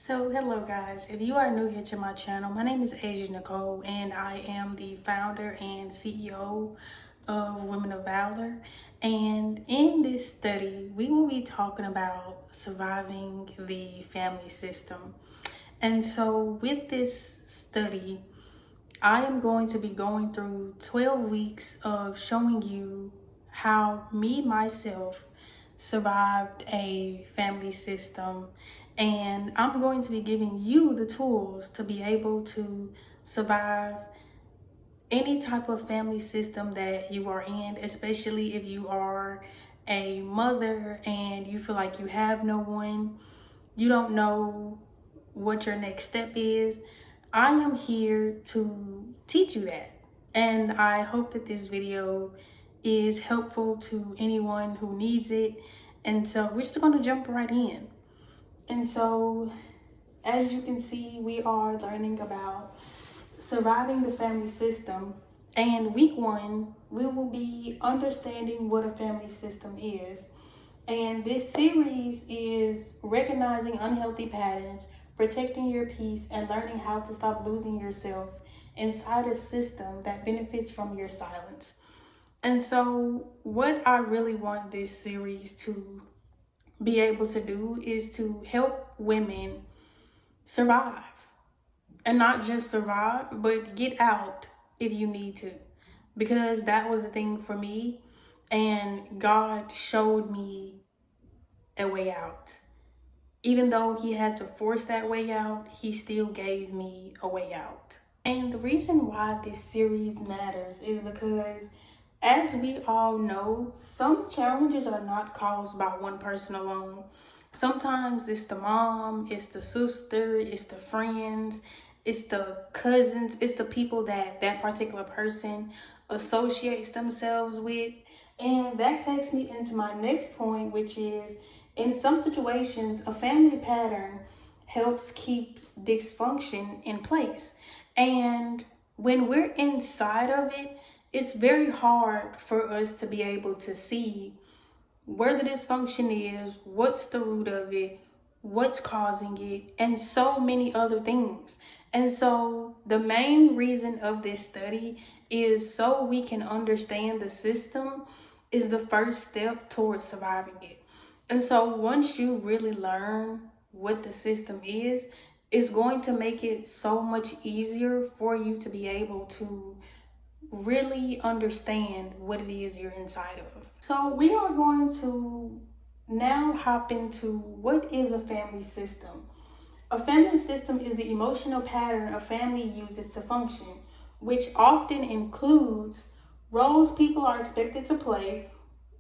So hello guys, if you are new here to my channel, my name is Asia Nicole and I am the founder and CEO of Women of Valor. And in this study, we will be talking about surviving the family system. And so with this study, I am going to be going through 12 weeks of showing you how me, myself, survived a family system. And I'm going to be giving you the tools to be able to survive any type of family system that you are in, especially if you are a mother and you feel like you have no one, you don't know what your next step is. I am here to teach you that. And I hope that this video is helpful to anyone who needs it. And so we're just going to jump right in. And so, as you can see, we are learning about surviving the family system. And week one, we will be understanding what a family system is. And this series is recognizing unhealthy patterns, protecting your peace, and learning how to stop losing yourself inside a system that benefits from your silence. And so, what I really want this series to be able to do is to help women survive. And not just survive, but get out if you need to. Because that was the thing for me. And God showed me a way out. Even though he had to force that way out, he still gave me a way out. And the reason why this series matters is because, as we all know, some challenges are not caused by one person alone. Sometimes it's the mom, it's the sister, it's the friends, it's the cousins, it's the people that that particular person associates themselves with. And that takes me into my next point, which is in some situations, a family pattern helps keep dysfunction in place. And when we're inside of it, it's very hard for us to be able to see where the dysfunction is, what's the root of it, what's causing it, and so many other things. And so the main reason of this study is so we can understand the system is the first step towards surviving it. And so once you really learn what the system is, it's going to make it so much easier for you to be able to really understand what it is you're inside of. So we are going to now hop into what is a family system. A family system is the emotional pattern a family uses to function, which often includes roles people are expected to play,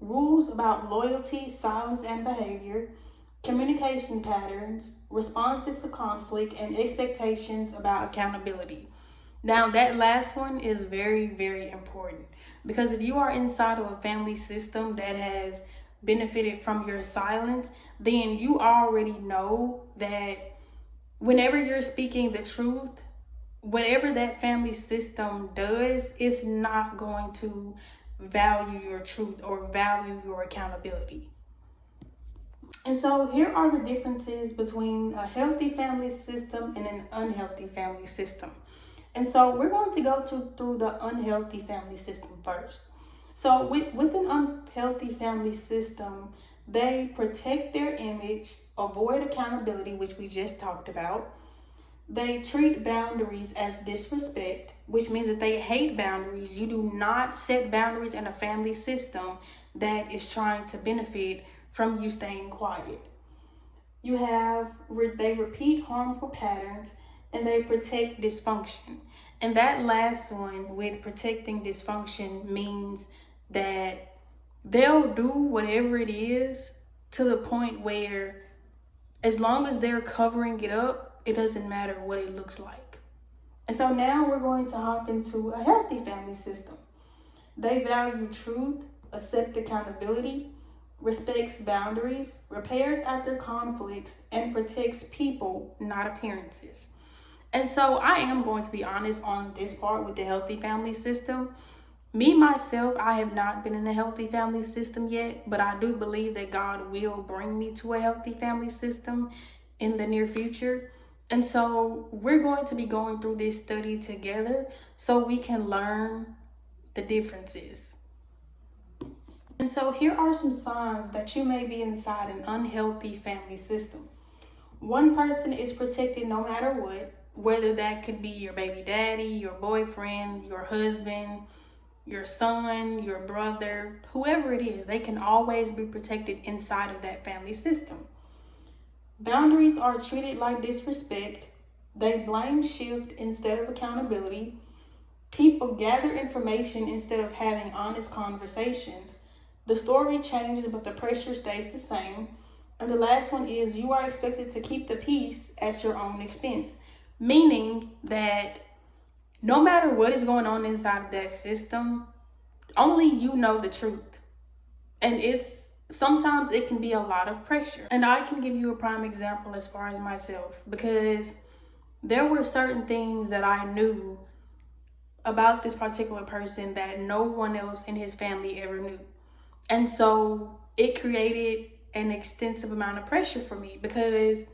rules about loyalty, silence, and behavior, communication patterns, responses to conflict, and expectations about accountability. Now, that last one is very, very important because if you are inside of a family system that has benefited from your silence, then you already know that whenever you're speaking the truth, whatever that family system does, it's not going to value your truth or value your accountability. And so here are the differences between a healthy family system and an unhealthy family system. And so we're going to go through the unhealthy family system first. So with an unhealthy family system, they protect their image, avoid accountability, which we just talked about. They treat boundaries as disrespect, which means that they hate boundaries. You do not set boundaries in a family system that is trying to benefit from you staying quiet. They repeat harmful patterns and they protect dysfunction. And that last one with protecting dysfunction means that they'll do whatever it is to the point where as long as they're covering it up, it doesn't matter what it looks like. And so now we're going to hop into a healthy family system. They value truth, accept accountability, respects boundaries, repairs after conflicts, and protects people, not appearances. And so I am going to be honest on this part with the healthy family system. Me, myself, I have not been in a healthy family system yet, but I do believe that God will bring me to a healthy family system. in the near future. And so we're going to be going through this study together so we can learn the differences. And so here are some signs that you may be inside an unhealthy family system. One person is protected no matter what, whether that could be your baby daddy, your boyfriend, your husband, your son, your brother, whoever it is, they can always be protected inside of that family system. Boundaries are treated like disrespect. They blame shift instead of accountability. People gather information instead of having honest conversations. The story changes, but the pressure stays the same. And the last one is you are expected to keep the peace at your own expense, meaning that no matter what is going on inside of that system, only you know the truth. And sometimes it can be a lot of pressure. And I can give you a prime example as far as myself, because there were certain things that I knew about this particular person that no one else in his family ever knew. And so it created an extensive amount of pressure for me because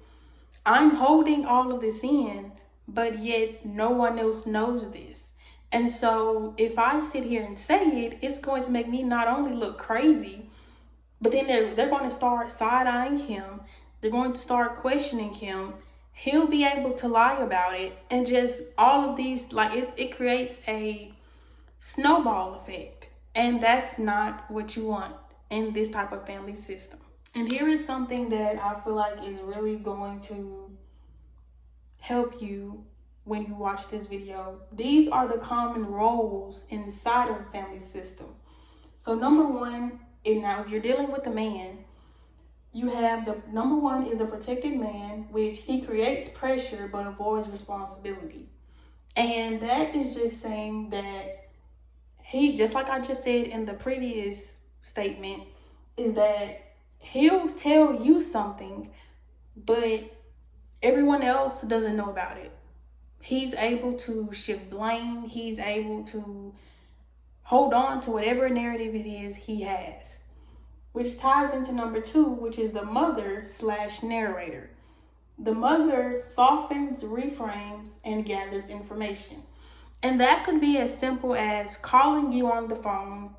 I'm holding all of this in, but yet no one else knows this. And so if I sit here and say it, it's going to make me not only look crazy, but then they're going to start side-eyeing him. They're going to start questioning him. He'll be able to lie about it. And just all of these, like it creates a snowball effect. And that's not what you want in this type of family system. And here is something that I feel like is really going to help you when you watch this video. These are the common roles inside of a family system. So number one, if you're dealing with a man, you have the number one is the protected man, which he creates pressure but avoids responsibility. And that is just saying that he, just like I just said in the previous statement, is that he'll tell you something, but everyone else doesn't know about it. He's able to shift blame. He's able to hold on to whatever narrative it is he has, which ties into number two, which is the mother/narrator. The mother softens, reframes, and gathers information. And that could be as simple as calling you on the phone.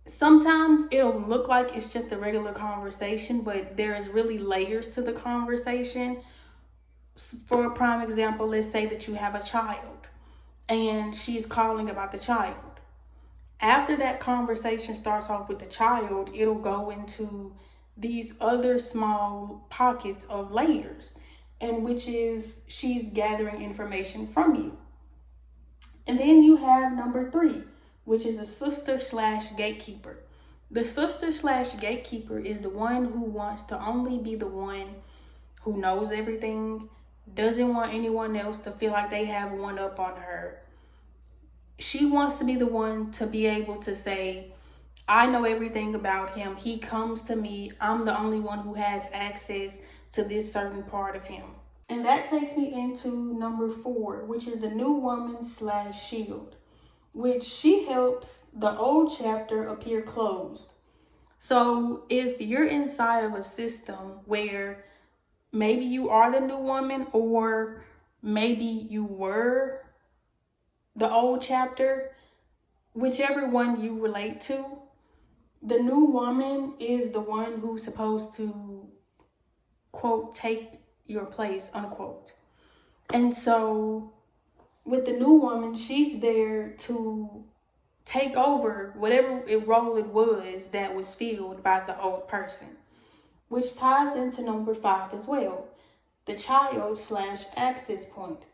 Sometimes it'll look like it's just a regular conversation, but there is really layers to the conversation. For a prime example, let's say that you have a child and she's calling about the child. After that conversation starts off with the child, it'll go into these other small pockets of layers, and which is she's gathering information from you. And then you have number three, which is a sister/gatekeeper. The sister/gatekeeper is the one who wants to only be the one who knows everything, doesn't want anyone else to feel like they have one up on her. She wants to be the one to be able to say, I know everything about him. He comes to me. I'm the only one who has access to this certain part of him. And that takes me into number four, which is the new woman/shield, which she helps the old chapter appear closed. So if you're inside of a system where maybe you are the new woman, or maybe you were the old chapter, whichever one you relate to, the new woman is the one who's supposed to, quote, take your place, unquote. And so with the new woman, she's there to take over whatever role it was that was filled by the old person, which ties into number five as well, the child/access point.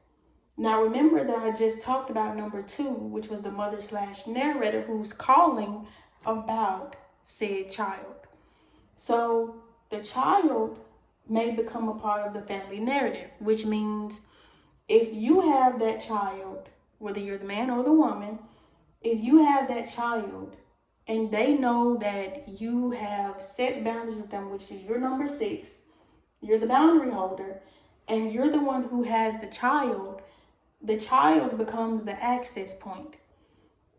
Now remember that I just talked about number two, which was the mother/narrator who's calling about said child. So the child may become a part of the family narrative, which means if you have that child, whether you're the man or the woman, if you have that child and they know that you have set boundaries with them, which is your number six, you're the boundary holder, and you're the one who has the child becomes the access point,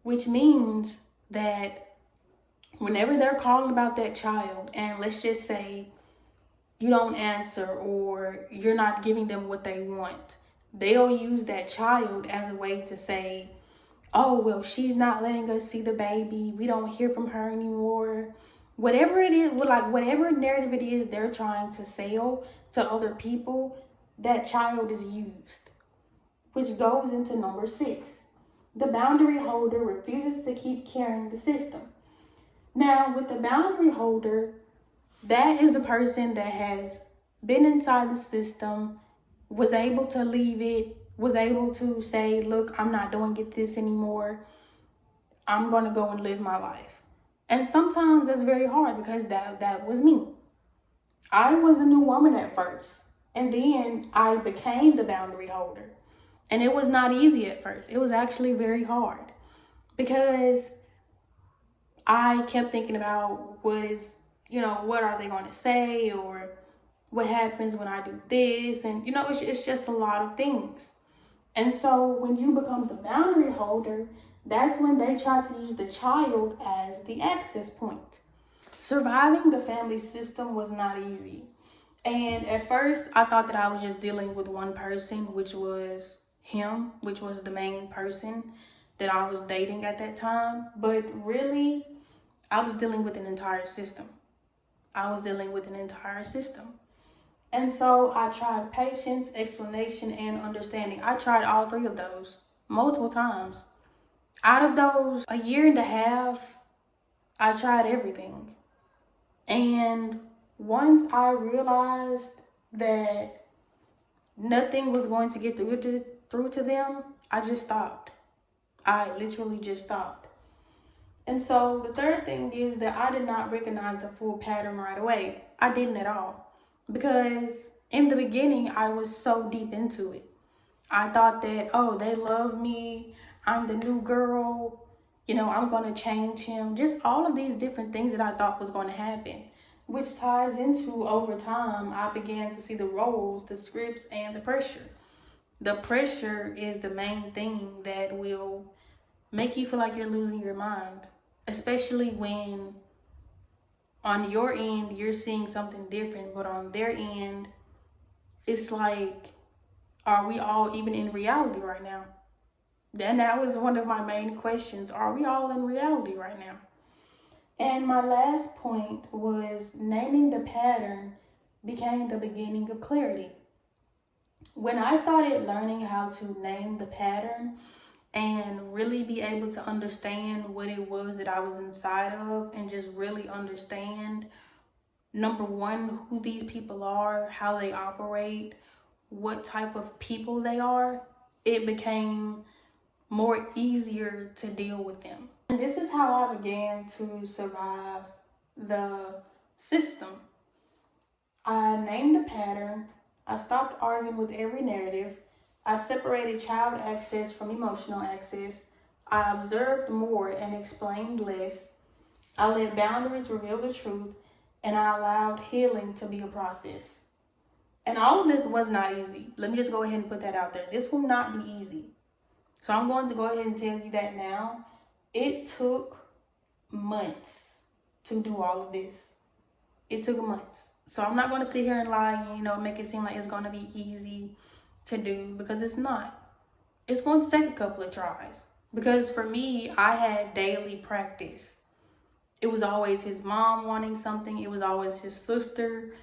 which means that whenever they're calling about that child, and let's just say you don't answer or you're not giving them what they want, they'll use that child as a way to say, oh, well, she's not letting us see the baby. We don't hear from her anymore. Whatever it is, like whatever narrative it is they're trying to sell to other people, that child is used. Which goes into number 6. The boundary holder refuses to keep carrying the system. Now, with the boundary holder, that is the person that has been inside the system, was able to leave it, was able to say, look, I'm not doing this anymore. I'm going to go and live my life. And sometimes that's very hard because that was me. I was a new woman at first. And then I became the boundary holder. And it was not easy at first. It was actually very hard because I kept thinking about what are they going to say, or what happens when I do this? And, it's just a lot of things. And so when you become the boundary holder, that's when they try to use the child as the access point. Surviving the family system was not easy. And at first, I thought that I was just dealing with one person, which was him, which was the main person that I was dating at that time. But really, I was dealing with an entire system. And so I tried patience, explanation, and understanding. I tried all 3 of those multiple times. Out of those, a year and a half, I tried everything. And once I realized that nothing was going to get through to them, I just stopped. I literally just stopped. And so the third thing is that I did not recognize the full pattern right away. I didn't at all. Because in the beginning, I was so deep into it. I thought that, oh, they love me. I'm the new girl. I'm going to change him. Just all of these different things that I thought was going to happen. Which ties into, over time, I began to see the roles, the scripts, and the pressure. The pressure is the main thing that will make you feel like you're losing your mind. Especially when on your end, you're seeing something different. But on their end, it's like, are we all even in reality right now? And that was one of my main questions. Are we all in reality right now? And my last point was naming the pattern became the beginning of clarity. When I started learning how to name the pattern and really be able to understand what it was that I was inside of, and just really understand, number one, who these people are, how they operate, what type of people they are, it became more easier to deal with them. And this is how I began to survive the system. I named a pattern. I stopped arguing with every narrative. I separated child access from emotional access. I observed more and explained less. I let boundaries reveal the truth, and I allowed healing to be a process. And all of this was not easy. Let me just go ahead and put that out there. This will not be easy. So I'm going to go ahead and tell you that now. It took months to do all of this. It took months. So I'm not going to sit here and lie and, make it seem like it's going to be easy to do, because it's not. It's going to take a couple of tries. Because for me, I had daily practice. It was always his mom wanting something. It was always his sister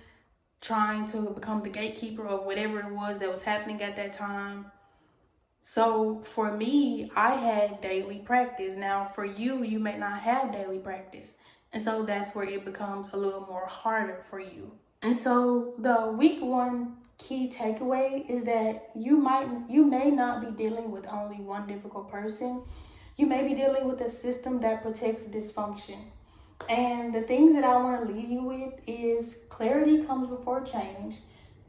trying to become the gatekeeper of whatever it was that was happening at that time. So for me, I had daily practice. Now for you, you may not have daily practice. And so that's where it becomes a little more harder for you. And so the week 1 key takeaway is that you may not be dealing with only one difficult person. You may be dealing with a system that protects dysfunction. And the things that I want to leave you with is clarity comes before change.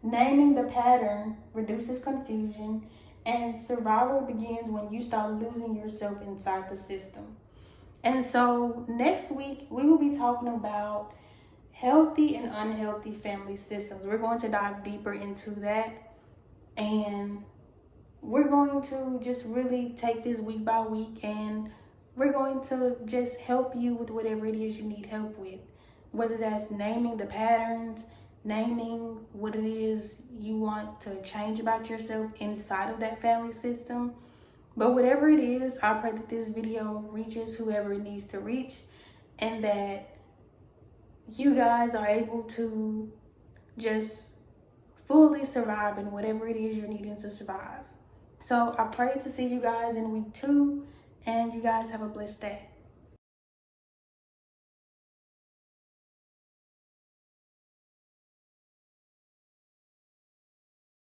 Naming the pattern reduces confusion. And survival begins when you start losing yourself inside the system. And so next week, we will be talking about healthy and unhealthy family systems. We're going to dive deeper into that. And we're going to just really take this week by week, and we're going to just help you with whatever it is you need help with. Whether that's naming the patterns, naming what it is you want to change about yourself inside of that family system. But whatever it is, I pray that this video reaches whoever it needs to reach, and that you guys are able to just fully survive in whatever it is you're needing to survive. So I pray to see you guys in week 2, and you guys have a blessed day.